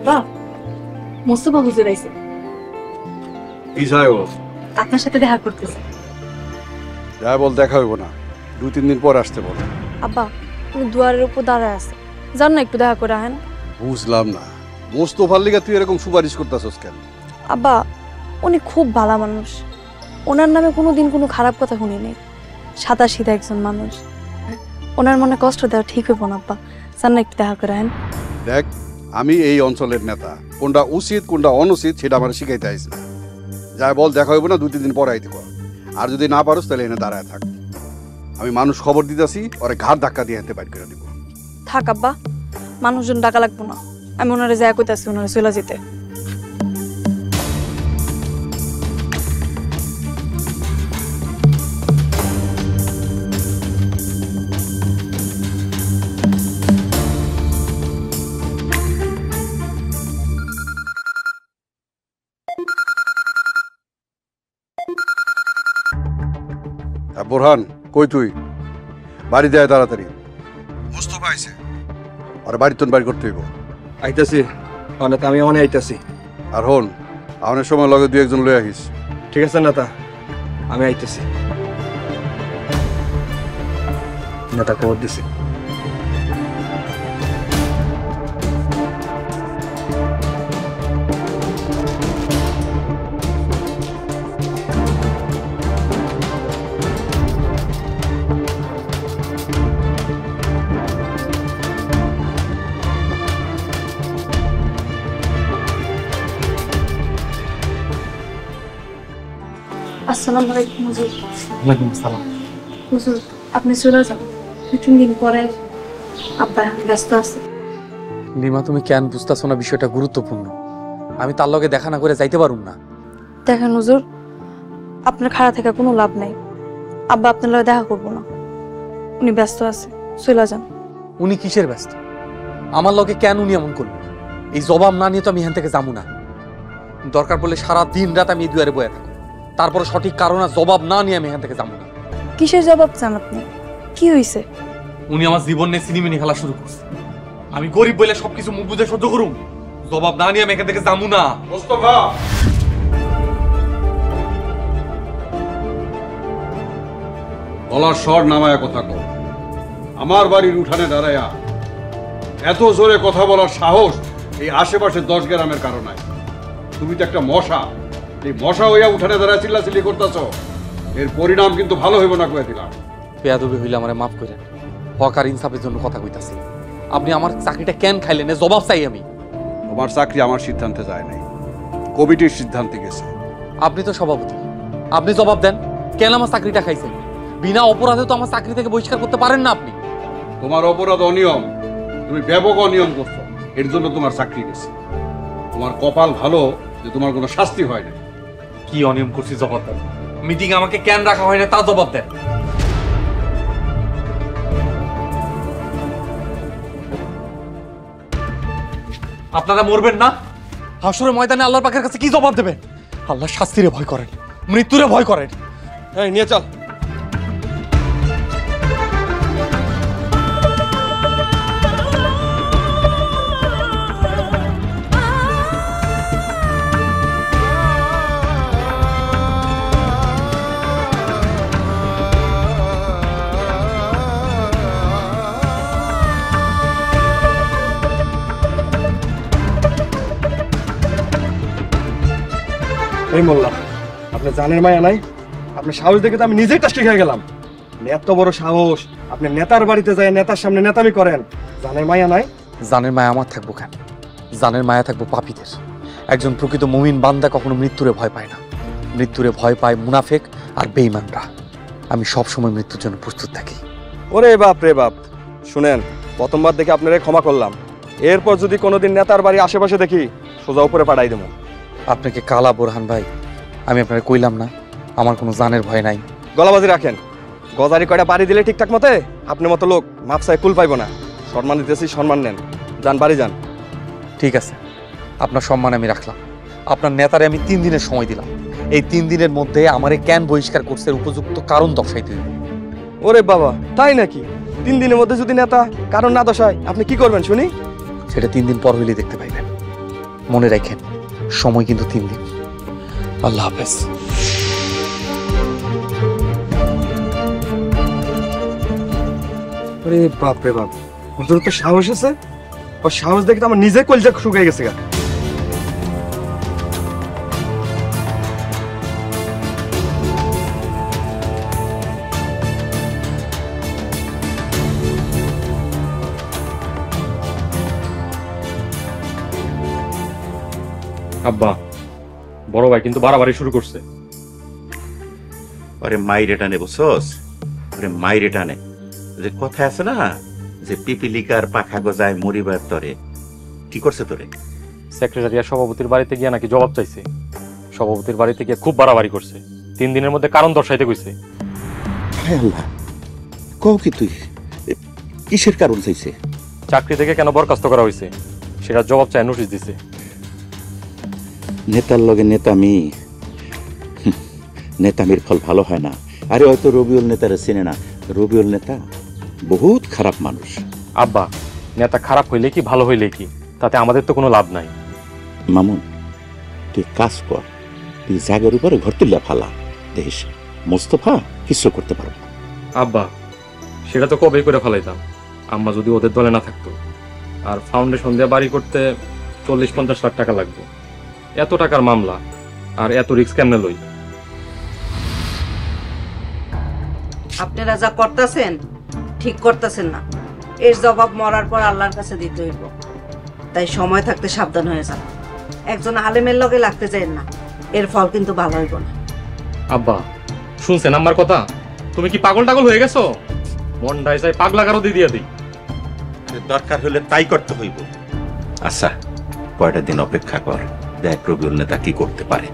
আব্বা, মোস্তফা হুজুর আইছে। কি চাই ও? আপনার সাথে দেখা করতেছে। যাই বল, দেখা হইব না, 2-3 দিন পর আসতে বল। আব্বা, উনি দুয়ারের উপর দাঁড়ায় আছে, যান না একটু দেখা করে আহেন। বুঝলাম না, মোস্তফার লিগা তুই এরকম সুপারিশ করতেছস কেন? আব্বা, উনি খুব ভালো মানুষ, ওনার নামে কোনোদিন কোনো খারাপ কথা শুনি নেই, সাদা সিধা একজন মানুষ। ওনার মনে কষ্ট দেওয়া ঠিক হইব না আব্বা, যান না একটু দেখা করে আহেন। দেখ, আমি এই অঞ্চলের নেতা, কোনটা উচিত কোনটা অনুচিত সেটা আমার শিখাইতে আইছি না। যাই বল, দেখা হইব না, 2-3 দিন পর আইতে কর। আর যদি না পারোস তাহলে এনে দাঁড়ায় থাক, আমি মানুষ খবর দিতেছি, ওরে ঘাট ধাক্কা দিয়ে হাতে বাইর করে দিব। থাক আব্বা, মানুষজন ডাকা লাগবো না, আমি ওনারে যা কইতাছি ওনারে চলে যেতে। বোরহান, কই তুই? বাড়িতে আয় তাড়াতাড়ি। মোস্তফা আইছে, আর বাড়ি তোর বাড়ি করতে হইব। আইতাছি, অনেক আমি অনেক আইতাছি। আর হন, আওনের সময় লগে 2-1 জন লই আহিস। ঠিক আছে নেতা, আমি আইতাছি। নেতা খবর দিছি। আসসালামু আলাইকুম হুজুর। ওয়ালাইকুম আসসালাম। হুজুর, আপনি চলে যান, 2-3 দিন পরে আব্বা ব্যস্ত আছে। লিমা, তুমি কেন বুঝতেছো না বিষয়টা গুরুত্বপূর্ণ? আমি তার লগে দেখা না করে যাইতে পারুম না। দেখেন হুজুর, আপনার খাড়া থেকে কোনো লাভ নাই, আব্বা আপনার লগে দেখা করবো না, উনি ব্যস্ত আছে, চলে যান। উনি কিসের ব্যস্ত? আমার লগে কেন উনি এমন করলো? এই জবাব না নিয়ে তো আমি এখান থেকে যাবো না। দরকার পড়লে সারা দিন রাত আমি এই দুয়ারে বয়ে থাকবো, তারপরে সঠিক কারণ আর জবাব না নিয়ে আমি এখান থেকে যাবো না। কিসের জবাব চান আপনি? কি হয়েছে? উনি আমার জীবন নিয়ে সিনেমিনি খেলা শুরু করছে। আমি গরিব বলে সবকিছু মুখ বুঝে সহ্য করুম, জবাব না নিয়ে আমি এখান থেকে যাবো না। মোস্তফা, গলার স্বর নামায়া কথা কও। আমার বাড়ির উঠানে দাঁড়ায়া এত জোরে কথা বলার সাহস এই আশেপাশে 10 গ্রামের কারণ নাই। তুমি তো একটা মশা, এই মশা হইয়া উঠানে দাঁড়ায় চিল্লাচিল্লি করতেছ, এর পরিণাম কিন্তু ভালো হইব না কয়ে দিলাম। বেয়াদবি হইলে আমারে মাফ করেন, হক আর ইনসাফের জন্য কথা কইতাছি। আপনি আমার চাকরিটা কেন খাইলেন এ জবাব চাই আমি। তোমার চাকরি আমার সিদ্ধান্তে যায় নাই, কমিটির সিদ্ধান্তে গেছে। আপনি তো সভাপতি, আপনি জবাব দেন, কেন আমার চাকরিটা খাইছেন? বিনা অপরাধে তো আমার চাকরি থেকে বহিষ্কার করতে পারেন না আপনি। তোমার অপরাধ অনিয়ম, তুমি ব্যাপক অনিয়ম করছো, এর জন্য তোমার চাকরি গেছে। তোমার কপাল ভালো যে তোমার কোনো শাস্তি হয় না। কি অনিয়ম করছি জবাব দেন। মিটিং আমাকে কেন রাখা হয় না তা জবাব দেন। আপনারা মরবেন না, হাসরের ময়দানে আল্লাহর পাকের কাছে কি জবাব দেবেন? আল্লাহর শাস্তিরে ভয় করেন, মৃত্যুরে ভয় করেন। এই নিয়ে চল। এই মোল্লা, আপনি জানের মায়া নাই? আপনার সাহস দেখে তো আমি নিজেই টাস্টি খেয়ে গেলাম। এত বড় সাহস, আপনি নেতার বাড়িতে যায় নেতার সামনে নেতামি করেন, জানের মায়া নাই? জানের মায়া আমার থাকবো কেন? জানের মায়া থাকবো পাপীদের। একজন প্রকৃত মুমিন বান্দা কখনো মৃত্যুরে ভয় পায় না, মৃত্যুরে ভয় পায় মুনাফেক আর বেঈমানরা। আমি সবসময় মৃত্যুর জন্য প্রস্তুত থাকি। ওরে বাপ রে বাপ, শুনেন, প্রথমবার দেখে আপনারে ক্ষমা করলাম, এরপর যদি কোনোদিন নেতার বাড়ি আশেপাশে দেখি সোজা উপরে পাঠাই দেবো। আপনাকে কালা বোরহান ভাই, আমি আপনাকে কইলাম না আমার কোনো জানের ভয় নাই। গলাবাজি রাখেন, গজারি কয়টা বাড়ি দিলে ঠিকঠাক মতে আপনার মতো লোক মাপসায় কুল পাইব না। সম্মান দিতেছি, সম্মান নেন, যান বাড়ি যান। ঠিক আছে, আপনার সম্মান আমি রাখলাম। আপনার নেতারে আমি 3 দিনের সময় দিলাম, এই 3 দিনের মধ্যে আমারে কেন বহিষ্কার করছে উপযুক্ত কারণ দর্শাইতে হইবে। ওরে বাবা, তাই নাকি? 3 দিনের মধ্যে যদি নেতা কারণ না দশায় আপনি কি করবেন শুনি? সেটা 3 দিন পর হইলে দেখতে পাইবেন। মনে রাখেন সময় কিন্তু 3 দিন। আল্লাহ হাফেজ। আরে বাপ রে বাপ, হুজুর তো সাহস আছে, ও সাহস দেখে তো আমার নিজে কলজা শুকিয়ে গেছে গা। আব্বা, বড় ভাই কিন্তু বাড়াবাড়ি শুরু করছে। ওরে মাইরে টানে বসস, ওরে মাইরে টানে। যে কথা আছে না, যে পিপিলিকার পাখা গজায় মরিবার তরে, কি করছে তোরে? সেক্রেটারি আর সভাপতির বাড়িতে গিয়ে নাকি জবাব চাইছে। সভাপতির বাড়িতে গিয়ে খুব বাড়াবাড়ি করছে, 3 দিনের মধ্যে কারণ দর্শাইতে কইছে। হায় আল্লাহ, কও কি তুই? কিসের কারণ চাইছে? চাকরি থেকে কেন বরখাস্ত করা হয়েছে সেটা জবাব চাই নোটিশ দিছে। নেতার লগে নেতামি, নেতামির ফল ভালো হয় না। আরে হয়তো রবিউল নেতারে চেনে না, রবিউল নেতা বহুত খারাপ মানুষ। আব্বা, নেতা খারাপ হইলে কি ভালো হইলে কি, তাতে আমাদের তো কোনো লাভ নাই। মামুন, তুই কাজ কর, তুই জায়গার উপরে ঘর তুলিয়া ফালা, দেখিস মোস্তফা কিছু করতে পারবো না। আব্বা, সেটা তো কবেই করে ফেলাইতাম আম্মা যদি ওদের দলে না থাকতো। আর ফাউন্ডেশন দিয়ে বাড়ি করতে 40-50 লাখ টাকা লাগবে। এত টাকার মামলা আর এত রিস্ক কেমনে লই? আপনারা যা করতেছেন ঠিক করতেছেন না, এর জবাব মরার পর আল্লাহর কাছে দিতে হইব। তাই সময় থাকতে সাবধান হয়ে যান। একজন আলেমের লগে লাগতে চাই না, এর ফল কিন্তু ভালো হইব না। আব্বা, শুনছেন আমার কথা? তুমি কি পাগল টাগল হয়ে গেছো? মন্ডায় চাই পাগলা কারো দিয়ে দিই। দরকার হলে তাই করতে হইব। আচ্ছা, কয়টা দিন অপেক্ষা কর, দেখ রবিউল নেতা কি করতে পারে।